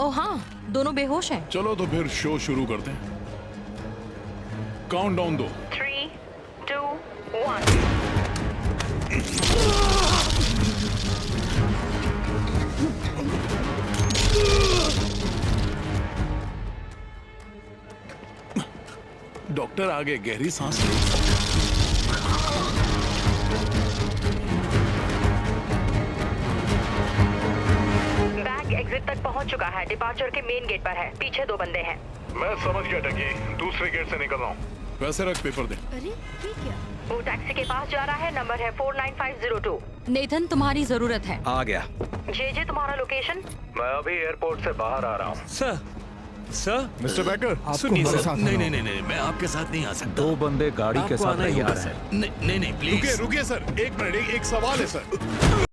ओ हाँ, दोनों बेहोश हैं। चलो तो फिर शो शुरू करते हैं। काउंटडाउन दो। 3, 2, 1। डॉक्टर आगे गहरी सांस लो। बैग एग्जिट तक पहुंच चुका है। डिपार्चर के मेन गेट पर है। पीछे 2 बंदे हैं। मैं समझ गया टकी, दूसरे गेट से निकल रहा हूँ। वैसे रख, पेपर दे। अरे ये क्या? वो टैक्सी के पास जा रहा है। नंबर है 49502। नेथन, तुम्हारी जरूरत है। आ गया। जे तुम्हारा लोकेशन? मैं अभी एयरपोर्ट से बाहर आ रहा हूँ। सर, सर, मिस्टर बैकर, सुनिए हमारे सर, साथ नहीं आना नहीं नहीं नहीं, मैं आपके साथ नहीं आ सकता। 2 बंदे गाड़ी के आपको साथ आना ही तैयार होगा हैं। सर। नहीं नहीं नहीं, रुकिए प्लीज। रुकिए सर, एक मिनट, एक सवाल है सर।